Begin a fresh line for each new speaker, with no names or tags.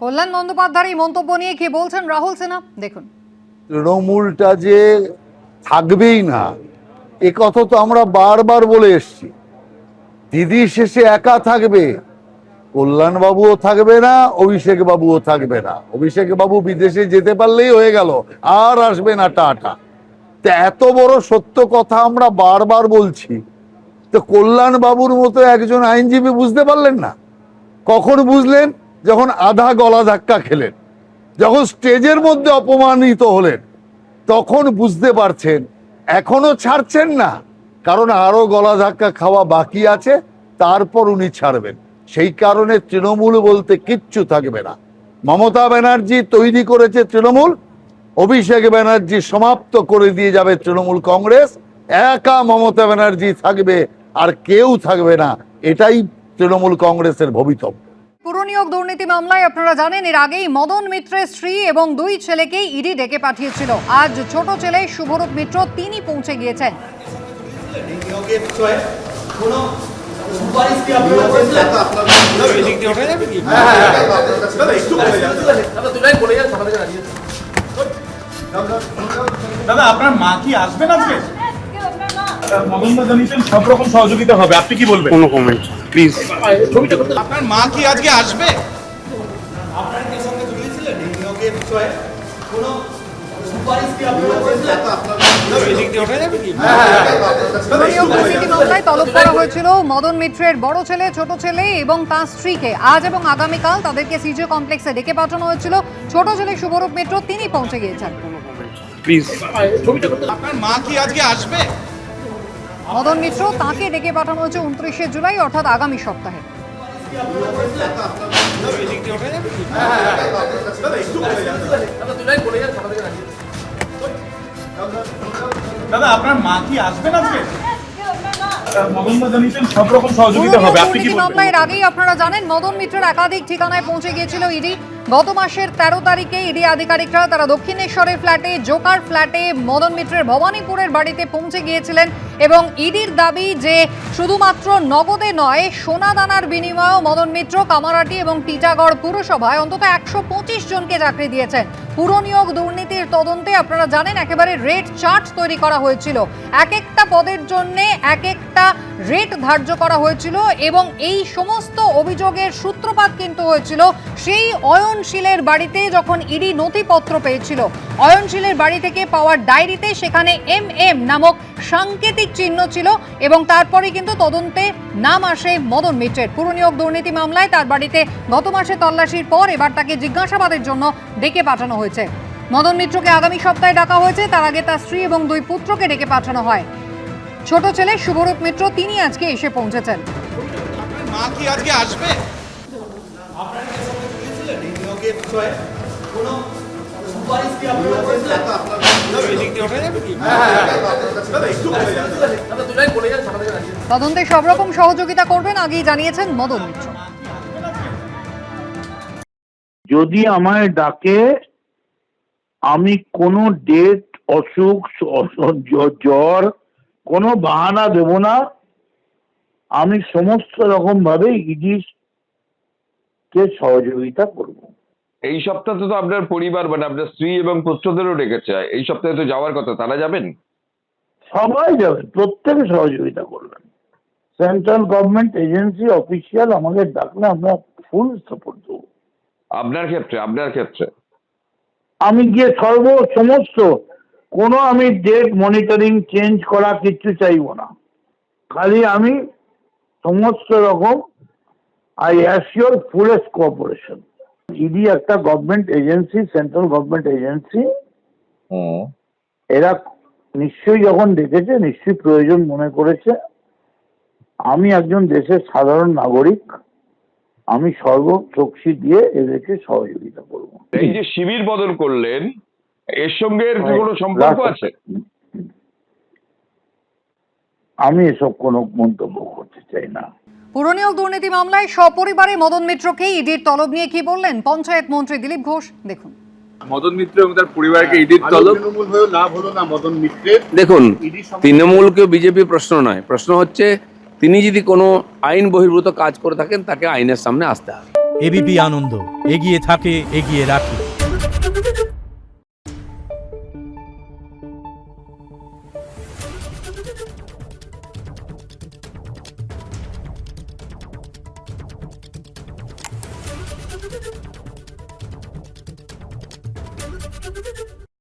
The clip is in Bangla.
কল্যাণ বন্দ্যোপাধ্যায়ের মন্তব্য নিয়ে কি বলছেন রাহুল সিনহা দেখুন।
তৃণমূলটা যে থাকবেই না এ কথা তো আমরা বারবার বলে এসছি। দিদি শেষে একা থাকবে, কল্যাণ বাবুও থাকবে না, অভিষেক বাবুও থাকবে না। অভিষেক বাবু বিদেশে যেতে পারলেই হয়ে গেল, আর আসবে না টাটা। তো এত বড় সত্য কথা আমরা বারবার বলছি, তো কল্যাণ বাবুর মতো একজন আইনজীবী বুঝতে পারলেন না? কখন বুঝলেন? যখন আধা গলা ধাক্কা খেলেন, যখন স্টেজের মধ্যে অপমানিত হলেন, তখন বুঝতে পারছেন। এখনো ছাড়ছেন না, কারণ আরো গলা ধাক্কা খাওয়া বাকি আছে, তারপর উনি ছাড়বেন। সেই কারণে তৃণমূল বলতে কিচ্ছু থাকবে না। মমতা ব্যানার্জি তৈরি করেছে তৃণমূল, অভিষেক ব্যানার্জি সমাপ্ত করে দিয়ে যাবে তৃণমূল কংগ্রেস। একা মমতা ব্যানার্জি থাকবে, আর কেউ থাকবে না। এটাই তৃণমূল কংগ্রেসের ভবিতব্য।
পুরনিয়োগ দুর্নীতি মামলায় আপনারা জানেন এর আগেই মদন মিত্রের স্ত্রী এবং দুই ছেলেকেই ইডি ডেকে পাঠিয়েছিল। আজ ছোট ছেলে শুভরূপ মিত্র তিনি পৌঁছে গিয়েছেন।
দাদা আপনার মা কি আসবেন আজকে? মদনদা জানিয়েছেন সব রকম সহযোগিতা হবে, আপনি কি বলবেন?
কোনো কমেন্ট প্লিজ।
আপনার মা কি আজকে আসবে? আপনার কি সঙ্গে জড়িয়েছিলেন এই নিয়োগের বিষয়ে? কোনো সুপারিশ কি আপনি করেছিলেন?
পুরনিয়োগ দুর্নীতি মামলায় তলব করা হয়েছিল মদন মিত্রের বড় ছেলে, ছোট ছেলে এবং তাঁর স্ত্রীকে। আজ এবং আগামীকাল তাদেরকে সিজে কমপ্লেক্সে ডেকে পাঠানো হয়েছিল। ছোট ছেলে শুভরূপ মিত্র তিনি পৌঁছে গিয়েছেন।
প্লিজ।
আপনার মা কি আজকে আসবে?
মদন মিত্র তাকে ডেকে পাঠানো হয়েছে 29শে জুলাই অর্থাৎ আগামী সপ্তাহে।
দাদা আপনার মা কি আসবেন আজকে? মদনদা জানিয়েছেন সব রকম সহযোগিতা হবে, আপনি কি বলবেন?
মামলায় এর আগেই আপনারা জানেন মদন মিত্রের একাধিক ঠিকানায় পৌঁছে গিয়েছিল ইডি। গত মাসের 13 তারিখে ইডি আধিকারিকরা তারা দক্ষিণেশ্বরের ফ্ল্যাটে, জোকার ফ্ল্যাটে, মদন মিত্রের ভবানীপুরের বাড়িতে পৌঁছে গিয়েছিলেন এবং ইডির দাবি যে শুধুমাত্র নগদে নয়, সোনা দানার বিনিময়েও মদন মিত্র কামারহাটি এবং টিটাগড় পুরসভায় অন্তত 125 জনকে চাকরি দিয়েছেন। পুরনিয়োগ দুর্নীতির তদন্তে আপনারা জানেন একেবারে রেট চার্ট তৈরি করা হয়েছিল, এক একটা পদের জন্য এক একটা রেট ধার্য করা হয়েছিল এবং এই সমস্ত অভিযোগের সূত্রপাত কিন্তু হয়েছিল সেই অয়নশীলের বাড়িতে। যখন ইডি নথিপত্র পেয়েছিল অয়নশীলের বাড়ি থেকে পাওয়ার ডায়েরিতে, সেখানে MM নামক সাংকেতিক চিহ্ন ছিল এবং তারপরে কিন্তু তদন্তে নাম আসে মদন মিত্রের। পুরনিয়োগ দুর্নীতি মামলায় তার বাড়িতে গত মাসে তল্লাশির পর এবার তাকে জিজ্ঞাসাবাদের জন্য ডেকে পাঠানো হয়েছে। মদন মিত্রকে আগামী সপ্তাহে ডাকা হয়েছে, তার আগে তার স্ত্রী এবং দুই পুত্রকে ডেকে পাঠানো হয়। ছোট ছেলে শুভরূপ মিত্র তিনি আজকে এসে পৌঁছেছেন।
আপনার মা কি আজকে আসবে? আপনার কি সঙ্গে জড়িয়েছিলেন এই নিয়োগের বিষয়ে? কোনো সুপারিশ কি আপনি করেছিলেন?
তদন্তে সব রকম সহযোগিতা করবেন আগেই জানিয়েছেন মদন মিত্র।
যদি আমায় ডাকে আমি কোনো ডেট, অসুখ, জ্বর, কোনো বাহানা দেব না। আমি সমস্ত রকম ভাবে ইডি কে সহযোগিতা করব।
এই সপ্তাহে তো আপনার পরিবার মানে আপনার স্ত্রী এবং পুত্রদেরও ডেকেছে, এই সপ্তাহে তো যাওয়ার কথা, তারা যাবেন?
সবাই যাবে, প্রত্যেকে সহযোগিতা করবেন। সেন্ট্রাল গভর্নমেন্ট এজেন্সি অফিসিয়াল আমাকে ডাকলে আমরা ফুল সাপোর্ট দেবো।
আপনার ক্ষেত্রে
আমি গিয়ে সমস্ত কোনো আমি ডেট মনিটরিং চেঞ্জ করা কিচ্ছু চাইবো না। খালি আমি সমস্ত রকম I assure fullest cooperation. ED একটা government agency, central government agency. এরা নিশ্চয়ই যখন ডেকেছে নিশ্চয়ই প্রয়োজন মনে করেছে। আমি একজন দেশের সাধারণ নাগরিক, আমি সর্বশক্তি দিয়ে এদেরকে সহযোগিতা করব।
এই যে শিবির বদল করলেন, এর সঙ্গে কোনো সম্পর্ক আছে?
আমি এসব কোনো মন্তব্য করতে চাই না।
পুরনিয়োগ দুর্নীতি মামলায় সপরিবারে মদন মিত্রকে ইডির তলব নিয়ে কি বললেন পঞ্চায়েত মন্ত্রী দিলীপ ঘোষ দেখুন।
মদন মিত্র এবং তার পরিবারকে ইডির তলব।
তৃণমূল হয়েও লাভ হলো না মদন মিত্রের।
দেখুন, তৃণমূলকে বিজেপি প্রশ্ন নয়, প্রশ্ন হচ্ছে তিনি যদি কোনো আইন বহির্ভূত কাজ করে থাকেন তাকে আইনের সামনে আসতে হবে।
এবিপি আনন্দ, এগিয়ে থাকে, এগিয়ে রাখে।